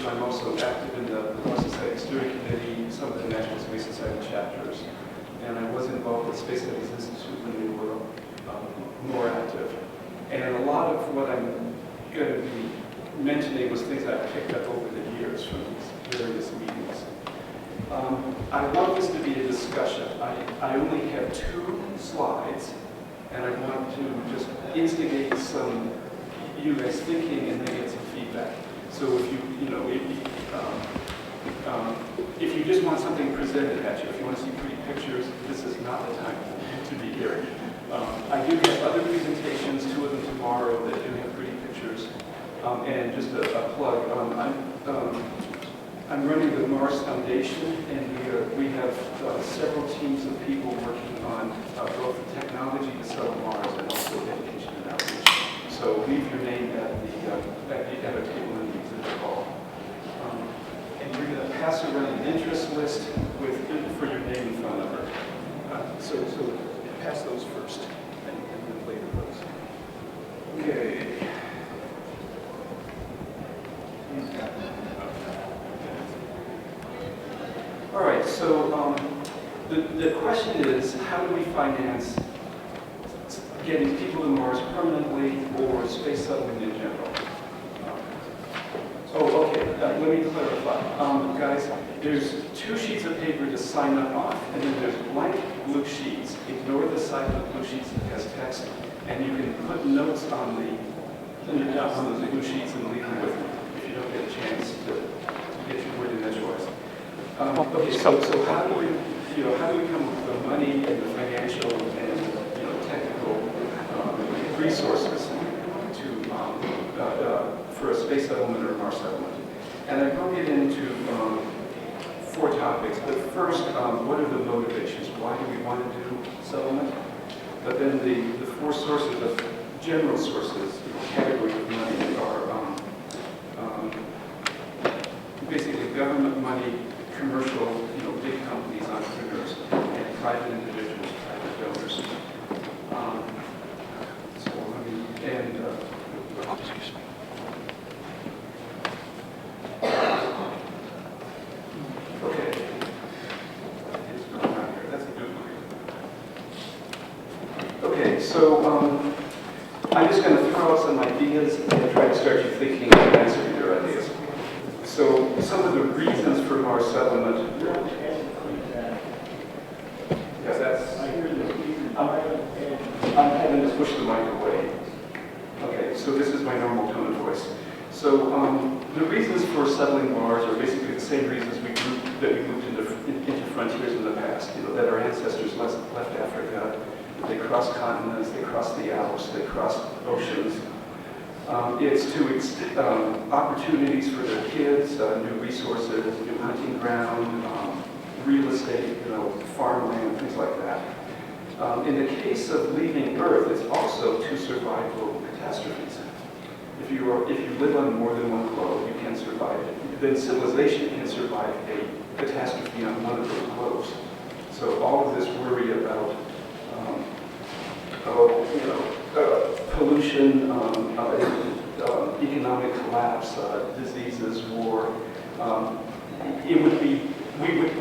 and I'm also active in the Mars Society Steering Committee, some of the National Space Society chapters. And I was involved with Space Studies Institute when they were more active. And a lot of what I'm going to be mentioning was things I've picked up over the years from these various meetings. I want this to be a discussion. I only have 2 slides, and I want to just instigate some you guys thinking and then get some feedback. So if if you just want something presented at you, if you want to see pretty pictures, this is not the time to be here. I do have other presentations, 2 of them tomorrow that do have pretty pictures. And just a plug, I'm running the Mars Foundation, and we have several teams of people working on both the technology to settle Mars and also education and outreach. So leave your name at a table in the exhibit hall. And you're going to pass around an interest list for your name and phone number. So pass those first, and then later those. Okay. All right, so the question is, how do we finance getting people to Mars permanently or space settlement in general? Let me clarify. Guys, there's 2 sheets of paper to sign up on, and then there's blank blue sheets. Ignore the side of the blue sheets that has text, and you can put notes on those blue sheets and leave them with me if you don't get a chance to get your word in edgewise. Okay, so how do we come up with the money and the financial and technical resources for a space settlement or a Mars settlement? And I broke it into 4 topics. But first, what are the motivations? Why do we want to do settlement? But then the 4 sources of general sources, categories of money are basically government money, commercial, big companies, entrepreneurs, and private individuals, private donors. Excuse me. Okay. That's a good one. Okay, so I'm just going to throw out some ideas and try to start you thinking and answering your ideas. So some of the reasons for Mars settlement. Yeah, that's. I'm having to push the mic away. Okay, so this is my normal tone of voice. So the reasons for settling Mars are basically the same reasons that we moved into frontiers in the past. That our ancestors left Africa. They crossed continents. They crossed the Alps. They crossed oceans. It's to opportunities for their kids, new resources, new hunting ground, real estate, farmland, things like that. In the case of leaving Earth, it's also to survive global catastrophes. If you live on more than one globe, you can survive it. Then civilization can survive a catastrophe on one of those globes. So all of this worry about pollution, economic collapse, diseases, war,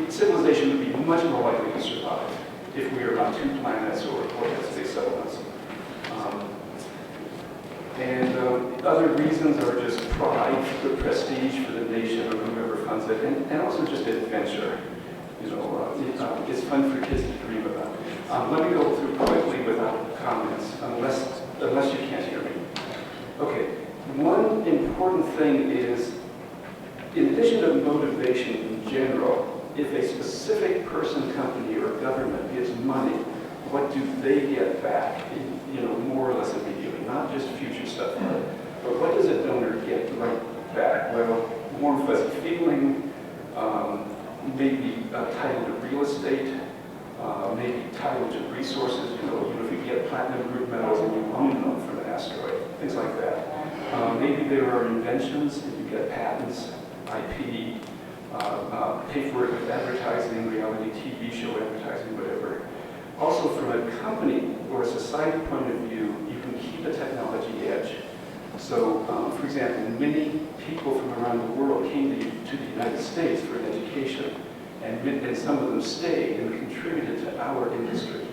civilization would be much more likely to survive if we are on 2 planets or had space settlements. And other reasons are just pride, the prestige for the nation or whoever funds it, and also just adventure. It's fun for kids to dream about. Let me go through quickly without comments, unless you can't hear me. Okay, one important thing is, in addition to motivation in general, if a specific person, company, or government gives money, what do they get back, more or less immediately? Not just future stuff, but what does a donor get right back? Well, warm, fuzzy feeling, maybe title to real estate, maybe title to resources. If you get platinum group medals and you own them from an asteroid, things like that. Maybe there are inventions, if you get patents, IP, pay for it with advertising, reality TV show advertising, whatever. Also, from a company or a society point of view, you can keep a technology edge. So, for example, many people from around the world came to the United States for an education, and some of them stayed and contributed to our industry.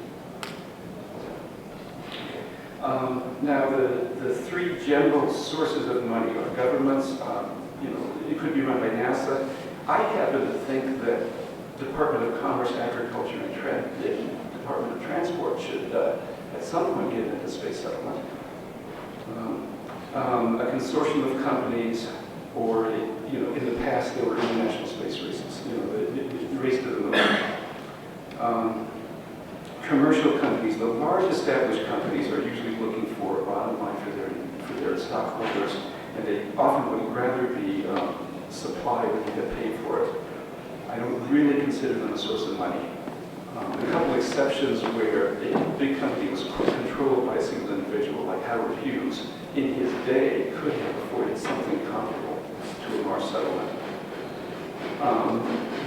Now, the three general sources of money are governments. It could be run by NASA. I happen to think that Department of Commerce, Agriculture, and Department of Transport should, at some point, get into space settlement. A consortium of companies, or in the past there were international space races. The race to the moon. Commercial companies, the large established companies, are usually looking for a bottom line for their stockholders, and they often would rather be supplied than get paid for it. I don't really consider them a source of money. A couple exceptions where a big company was controlled by a single individual, like Howard Hughes, in his day could have afforded something comparable to a Mars settlement.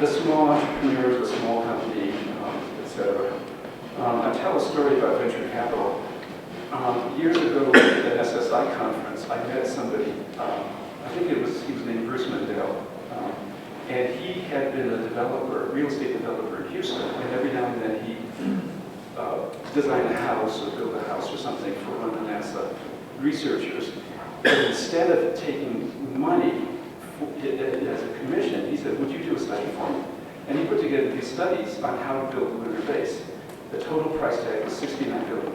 The small entrepreneurs, the small company, etc. I'll tell a story about venture capital. Years ago at an SSI conference, I met somebody, I think he was named Bruce Mendel, and he had been a developer, real estate developer in Houston, and every now and then he designed a house or built a house or something for one of the NASA researchers. But instead of taking money as a commission, he said, would you do a study for me? And he put together these studies on how to build a lunar base. The total price tag was $69 billion.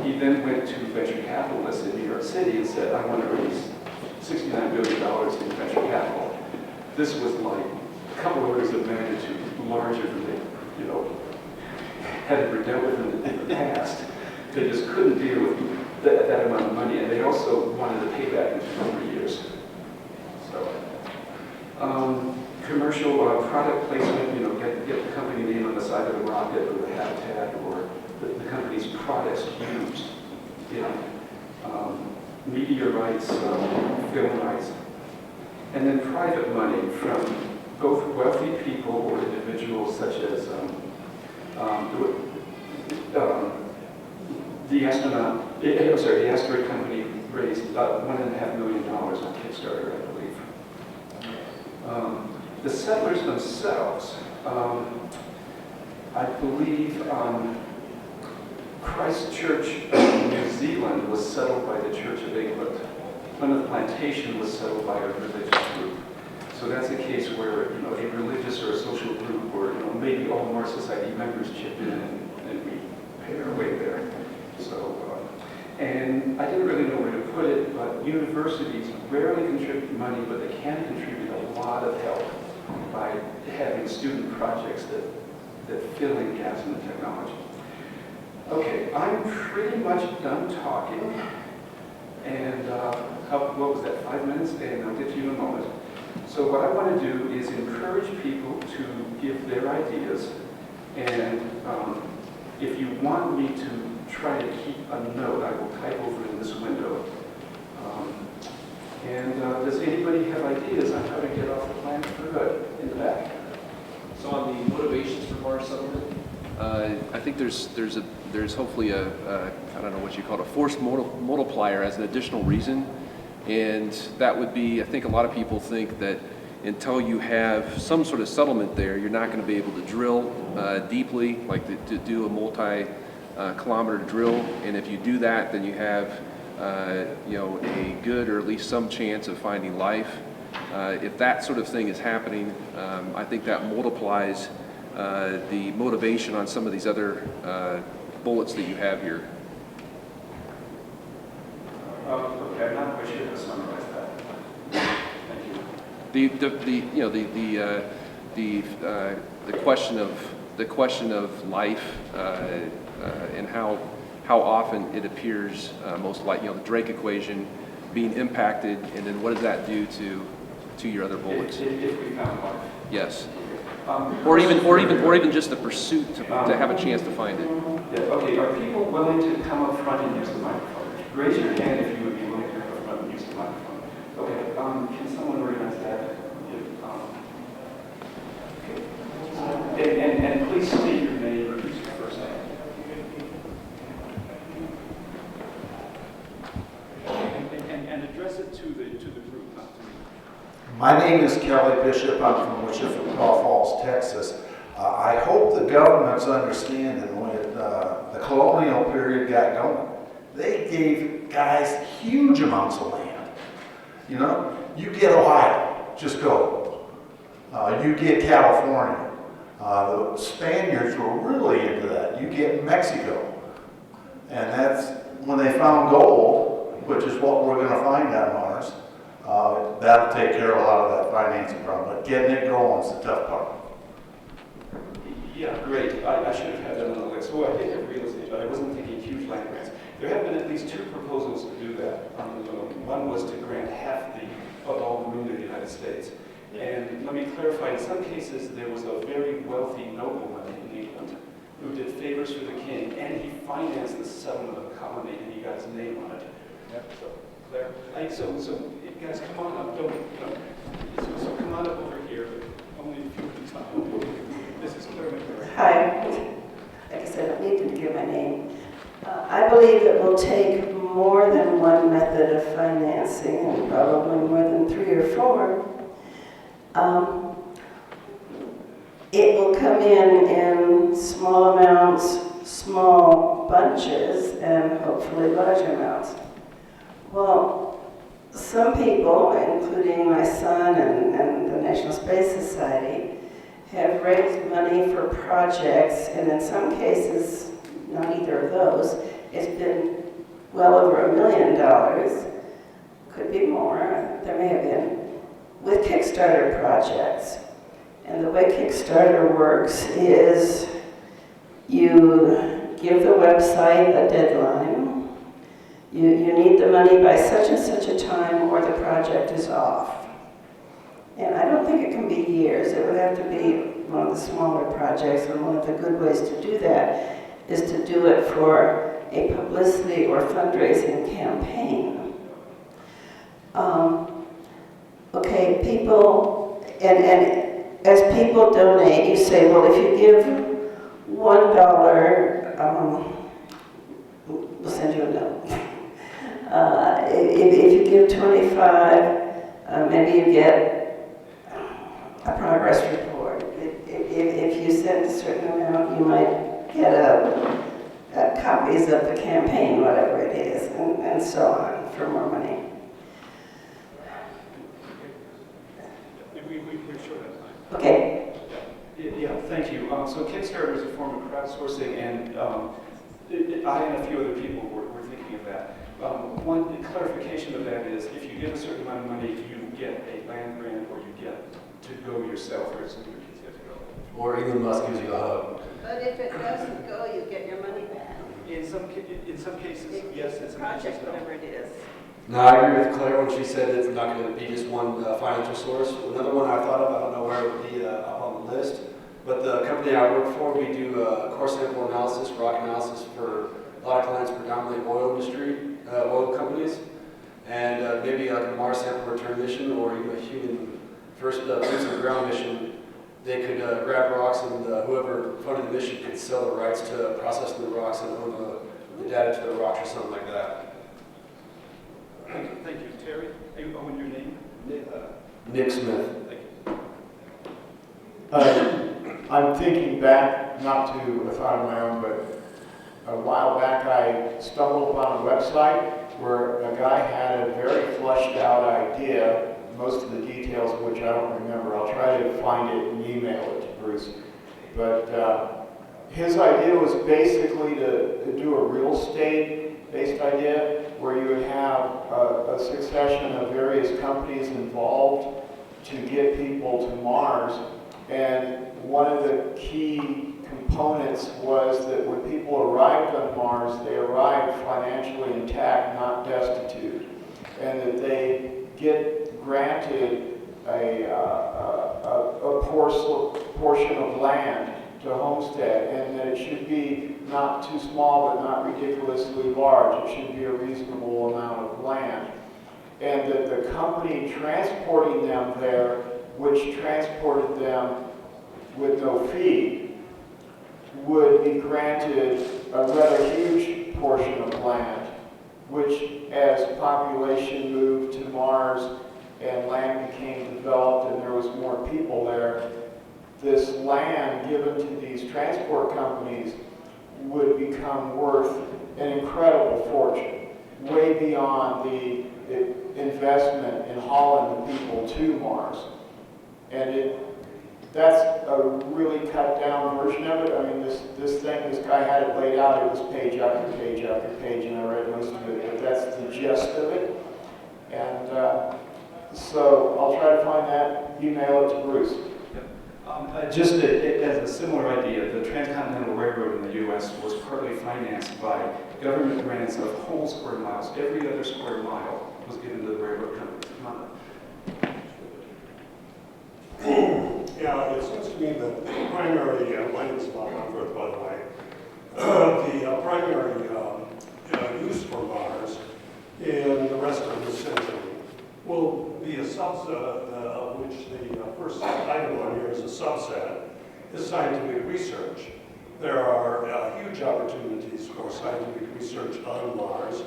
He then went to venture capitalists in New York City and said, I want to raise $69 billion in venture capital. This was like a couple orders of magnitude larger than they, had ever dealt with in the past. They just couldn't deal with that amount of money, and they also wanted to pay back in 2 years. So, commercial product placement, get the company name on the side of the rocket or the habitat or the company's products used in media rights, film rights. And then private money from both wealthy people or individuals such as the asteroid company raised $1.5 million on Kickstarter, I believe. The settlers themselves, I believe Christchurch, New Zealand was settled by the Church of England. Plymouth Plantation was settled by a religious group. So that's a case where a religious or a social group, or maybe all Mars Society members chip in and we pay our way there. So, and I didn't really know where to put it, but universities rarely contribute money, but they can contribute a lot of help by having student projects that fill in gaps in the technology. Okay, I'm pretty much done talking. And what was that, 5 minutes? And I'll get to you in a moment. So what I want to do is encourage people to give their ideas. And if you want me to try to keep a note, I will type over in this window. Does anybody have ideas on how to get off the planet for good in the back? So on the motivations for Mars settlement, I think there's hopefully I don't know what you call it, a force multiplier as an additional reason, and that would be, I think a lot of people think that until you have some sort of settlement there, you're not going to be able to drill deeply, like to do a multi-kilometer drill, and if you do that, then you have a good or at least some chance of finding life. If that sort of thing is happening, I think that multiplies the motivation on some of these other bullets that you have here. Okay, I'm not quite sure how to summarize that. Thank you. The question of life and how often it appears most like the Drake equation being impacted, and then what does that do to your other bullets? If we found life. Yes. Or even just the pursuit to have a chance to find it. Yeah, okay, are people willing to come up front and use the microphone? Raise your hand if you would be willing to come up front and use the microphone. Okay, can someone organize that? Okay. And please state your name or use your first name. My name is Kelly Bishop. I'm from Wichita Falls, Texas. I hope the government's understanding when the colonial period got going. They gave guys huge amounts of land. You know, you get Ohio, just go. You get California. The Spaniards were really into that. You get Mexico. And that's when they found gold, which is what we're going to find on Mars. That'll take care of a lot of that financing problem. But getting it growing is the tough part. Yeah, great. I should have had that on the list. Well, I did have real estate, but I wasn't thinking huge land grants. There have been at least 2 proposals to do that on the moon. One was to grant half of all the moon in the United States. And let me clarify, in some cases there was a very wealthy nobleman in England who did favors for the king, and he financed the settlement of the colony, and he got his name on it. Yep. So, Claire, guys, come on up. So come on up over here, but only a few at a time. This is Claire Menard. Hi. Like I said, I don't need to give my name. I believe it will take more than one method of financing, and probably more than 3 or 4. It will come in small amounts, small bunches, and hopefully large amounts. Well, some people, including my son and the National Space Society, have raised money for projects, and in some cases, not either of those, it's been well over $1 million, could be more, there may have been, with Kickstarter projects. And the way Kickstarter works is you give the website a deadline, you need the money by such and such a time or the project is off. And I don't think it can be years, it would have to be one of the smaller projects, and one of the good ways to do that is to do it for a publicity or fundraising campaign. Okay, people, and as people donate, you say, well, if you give $1, we'll send you a note. If you give 25, maybe you get a progress report. If you send a certain amount, you might get copies of the campaign, whatever it is, and so on, for more money. We're sure that's fine. Okay. Yeah, thank you. So Kickstarter is a form of crowdsourcing, and I and a few other people were thinking of that. One clarification of that is, if you give a certain amount of money, you get a land grant, or you get to go yourself, or some of your kids get to go. Or Elon Musk gives you a hug. But if it doesn't go, you get your money back. In some cases, yes. In some Project, cases, no. whatever it is. No, I agree with Claire when she said it's not going to be just one financial source. Another one I thought of, I don't know where it would be up on the list, but the company I work for, we do core sample analysis, rock analysis for a lot of clients, predominantly oil industry, oil companies, and maybe like a Mars sample return mission or even a human first boots on the ground mission. They could grab rocks, and whoever funded the mission could sell the rights to processing the rocks and own the data to the rocks or something like that. Thank you. Terry, and your name? Nick Smith. I'm thinking back, not to a thought of my own, but a while back I stumbled upon a website where a guy had a very fleshed out idea, most of the details of which I don't remember. I'll try to find it and email it to Bruce. But his idea was basically to do a real estate based idea where you would have a succession of various companies involved to get people to Mars. And one of the key components was that when people arrived on Mars, they arrived financially intact, not destitute, and that they get granted a portion of land to homestead, and that it should be not too small but not ridiculously large. It should be a reasonable amount of land. And that the company transporting them there, which transported them with no fee, would be granted a rather huge portion of land, which as population moved to Mars and land became developed and there was more people there, this land given to these transport companies would become worth an incredible fortune, way beyond the investment in hauling the people to Mars. And that's a really cut down version of it. I mean, this guy had it laid out. It was page after page after page, and I read most of it, but that's the gist of it. And so I'll try to find that, email it to Bruce. Just as a similar idea, the Transcontinental Railroad in the U.S. was partly financed by government grants of whole square miles. Every other square mile was given to the railroad company. Come on. Yeah, it seems to me that the primary, my name is Bob Unworth, by the way, the primary use for Mars in the rest of the century will be a subset, of which the first item on here is a subset, is scientific research. There are huge opportunities for scientific research on Mars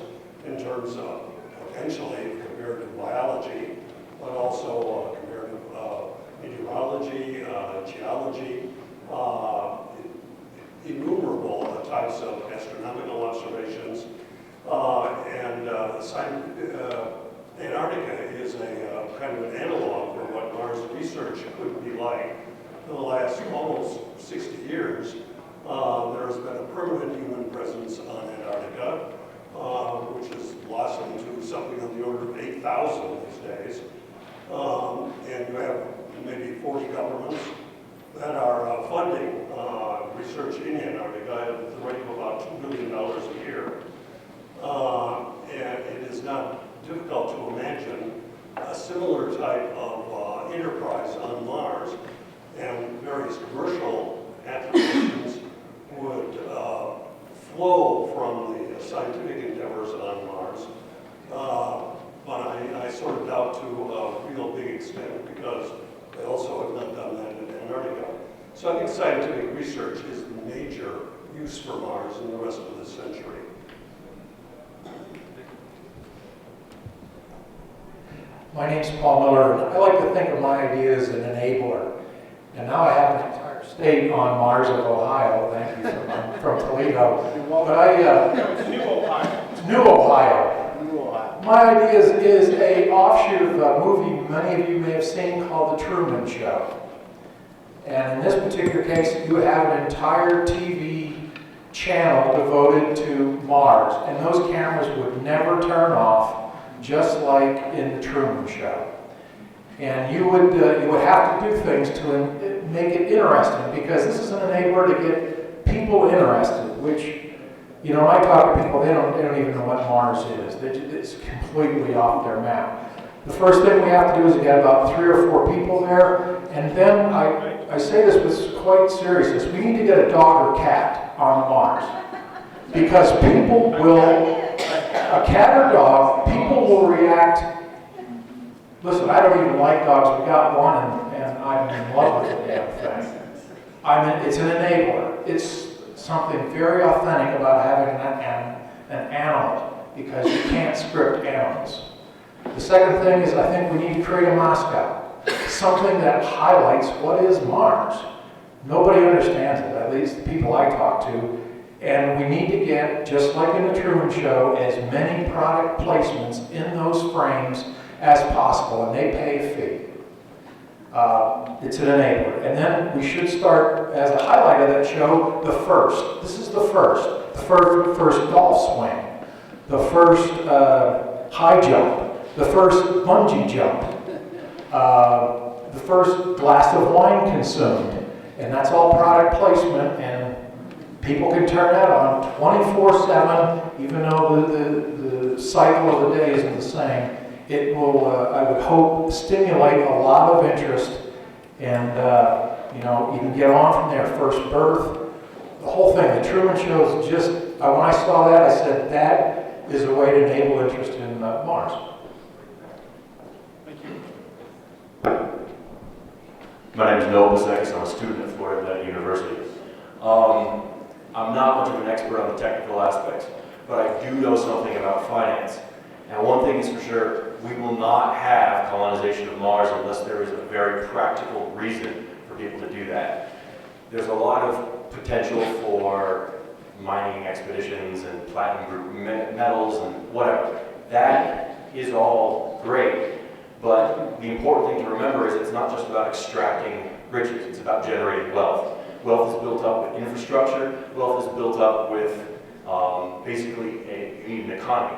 in terms of potentially comparative biology, but also comparative meteorology, geology, innumerable types of astronomical observations, and Antarctica is a kind of an analog for what Mars research could be like. In the last almost 60 years, there has been a permanent human presence on Antarctica, which has blossomed to something on the order of 8,000 these days. And you have maybe 40 governments that are funding research in Antarctica at the rate of about $2 billion a year. And it is not difficult to imagine a similar type of enterprise on Mars, and various commercial applications would flow from the scientific endeavors on Mars. But I sort of doubt to a real big extent, because they also have not done that in Antarctica. So I think scientific research is the major use for Mars in the rest of this century. My name's Paul Miller, and I like to think of my idea as an enabler. And now I have an entire state on Mars of Ohio. Thank you from Toledo. But It's New Ohio. it's New Ohio. New Ohio. My idea is a offshoot of a movie many of you may have seen called The Truman Show. And in this particular case, you have an entire TV channel devoted to Mars, and those cameras would never turn off, just like in The Truman Show. And you would have to do things to make it interesting, because this is an enabler to get people interested, which, you know, when I talk to people, they don't even know what Mars is. It's completely off their map. The first thing we have to do is get about 3 or 4 people there, and then I say this with quite seriousness, we need to get a dog or cat on Mars. Because people will, a cat or dog, people will react. Listen, I don't even like dogs. We got one, and I'm in love with the damn thing. It's an enabler. It's something very authentic about having an animal, because you can't script animals. The second thing is, I think we need to create a mascot, something that highlights what is Mars. Nobody understands it, at least the people I talk to. And we need to get, just like in the Truman Show, as many product placements in those frames as possible, and they pay a fee. It's an enabler. And then we should start, as a highlight of that show, the first. This is the first golf swing, the first high jump, the first bungee jump, the first glass of wine consumed. And that's all product placement, and people can turn that on 24/7, even though the cycle of the day isn't the same. It will, I would hope, stimulate a lot of interest, and you know, you can get on from there. First birth, the whole thing. The Truman Show is just, when I saw that, I said, that is a way to enable interest in Mars. Thank you. My name is Noah Pasek. I'm a student at Florida University. I'm not much of an expert on the technical aspects, but I do know something about finance. Now, one thing is for sure, we will not have colonization of Mars unless there is a very practical reason for people to do that. There's a lot of potential for mining expeditions and platinum group metals and whatever. That is all great, but the important thing to remember is it's not just about extracting riches, it's about generating wealth. Wealth is built up with infrastructure, wealth is built up with basically you need an economy.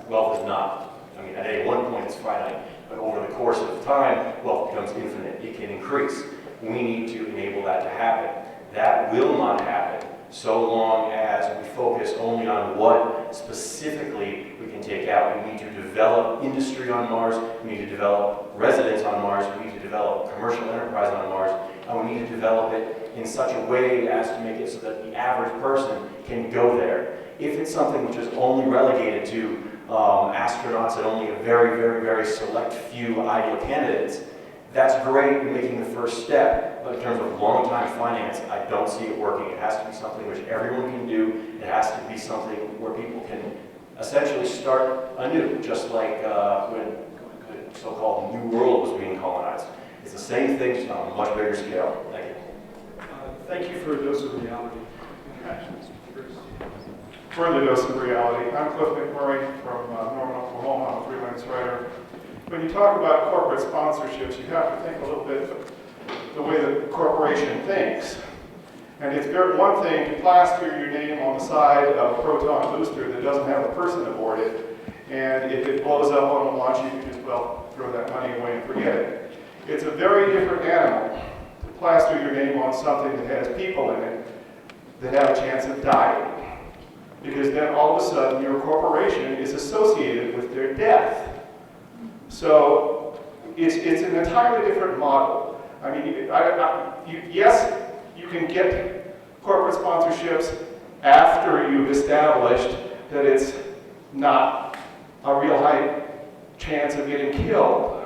Wealth is not, I mean, at any one point it's finite, but over the course of time, wealth becomes infinite, it can increase. We need to enable that to happen. That will not happen so long as we focus only on what specifically we can take out. We need to develop industry on Mars, we need to develop residents on Mars, we need to develop commercial enterprise on Mars, and we need to develop it in such a way as to make it so that the average person can go there. If it's something which is only relegated to astronauts and only a very, very, very select few ideal candidates, that's great in making the first step, but in terms of long-time finance, I don't see it working. It has to be something which everyone can do. It has to be something where people can essentially start anew, just like when the so-called New World was being colonized. It's the same thing, just on a much bigger scale. Thank you. Thank you for a dose of reality. Further dose of reality. I'm Cliff McMurray from Norman, Oklahoma. I'm a freelance writer. When you talk about corporate sponsorships, you have to think a little bit the way the corporation thinks. And it's one thing to plaster your name on the side of a proton booster that doesn't have a person aboard it, and if it blows up on a launch, you can just, well, throw that money away and forget it. It's a very different animal to plaster your name on something that has people in it that have a chance of dying. Because then all of a sudden your corporation is associated with their death. So it's an entirely different model. I mean, yes, you can get corporate sponsorships after you've established that it's not a real high chance of getting killed.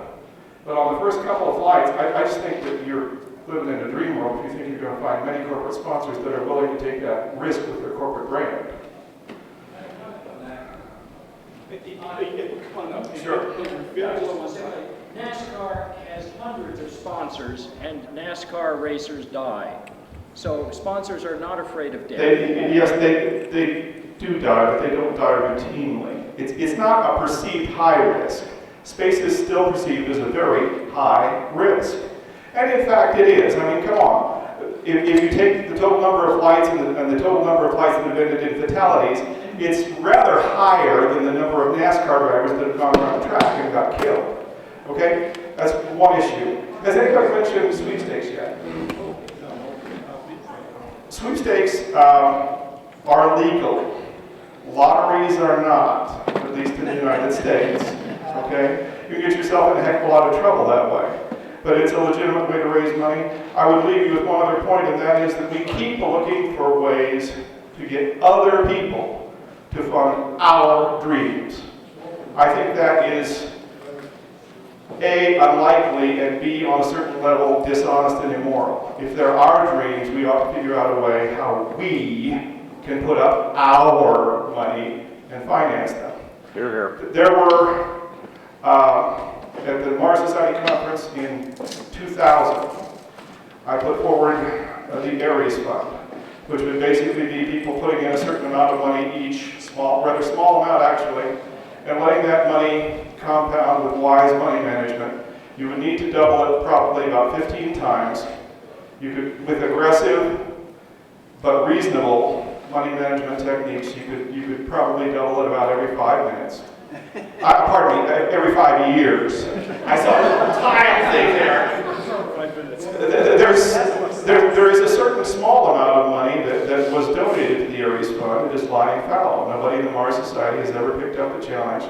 But on the first couple of flights, I just think that you're living in a dream world if you think you're going to find many corporate sponsors that are willing to take that risk with their corporate brand. Sure. NASCAR has hundreds of sponsors, and NASCAR racers die. So sponsors are not afraid of death. They do die, but they don't die routinely. It's not a perceived high risk. Space is still perceived as a very high risk. And in fact, it is. I mean, come on. If you take the total number of flights and the total number of flights that have ended in fatalities, it's rather higher than the number of NASCAR drivers that have gone around the track and got killed. Okay? That's one issue. Has anybody mentioned sweepstakes yet? Sweepstakes are legal. Lotteries are not, at least in the United States. Okay? You can get yourself in a heck of a lot of trouble that way. But it's a legitimate way to raise money. I would leave you with one other point, and that is that we keep looking for ways to get other people to fund our dreams. I think that is A, unlikely, and B, on a certain level, dishonest and immoral. If there are dreams, we ought to figure out a way how we can put up our money and finance them. Hear, hear. There were, at the Mars Society conference in 2000, I put forward the Ares Fund, which would basically be people putting in a certain amount of money each, rather small amount actually, and letting that money compound with wise money management. You would need to double it probably about 15 times. You could, with aggressive but reasonable money management techniques, you could probably double it about every 5 minutes. Pardon me, every 5 years. I saw a little time thing there. There is a certain small amount of money that was donated to the Ares Fund. It is lying fallow. Nobody in the Mars Society has ever picked up the challenge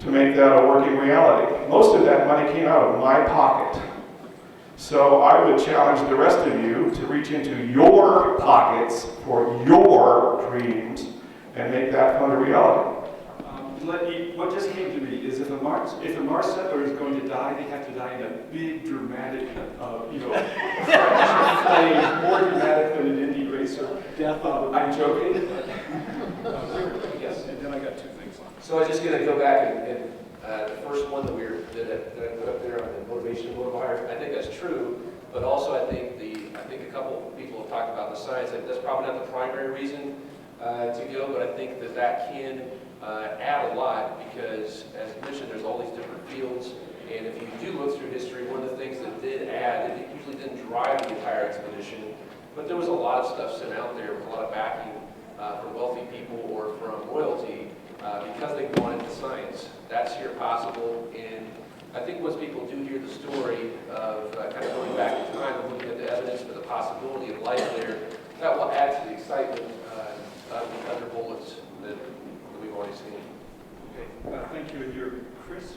to make that a working reality. Most of that money came out of my pocket. So I would challenge the rest of you to reach into your pockets for your dreams and make that fund a reality. What just came to me is if a Mars settler is going to die, they have to die in a big, dramatic, flame, more dramatic than an Indy racer death. I'm joking. Yes, and then I got two things on. So I was just going to go back and the first one that I put up there on the motivation multiplier, I think that's true, but also I think a couple people have talked about the science. That's probably not the primary reason to go, but I think that can add a lot because, as mentioned, there's all these different fields, and if you do look through history, one of the things that did add, it usually didn't drive the entire expedition, but there was a lot of stuff sent out there with a lot of backing from wealthy people or from royalty because they wanted the science. That's here possible, and I think once people do hear the story of kind of going back in time and looking at the evidence for the possibility of life there, that will add to the excitement of the other bullets that we've already seen. Okay, thank you. And you're Chris?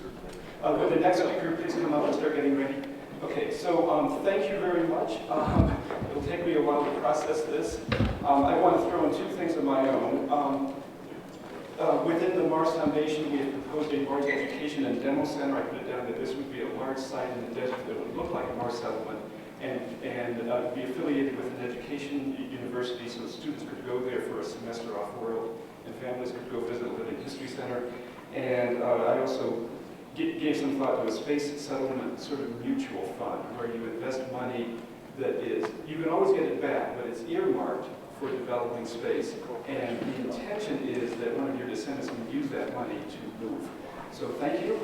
Would the next speaker please come up and start getting ready? Okay, so thank you very much. It'll take me a while to process this. I want to throw in two things of my own. Within the Mars Foundation, we have proposed a Mars Education and Demo Center. I put it down that this would be a large site in the desert that would look like a Mars settlement and be affiliated with an education university so students could go there for a semester off-world and families could go visit a living history center. And I also gave some thought to a space settlement sort of mutual fund where you invest money that is, you can always get it back, but it's earmarked for developing space. And the intention is that one of your descendants can use that money to move. So thank you.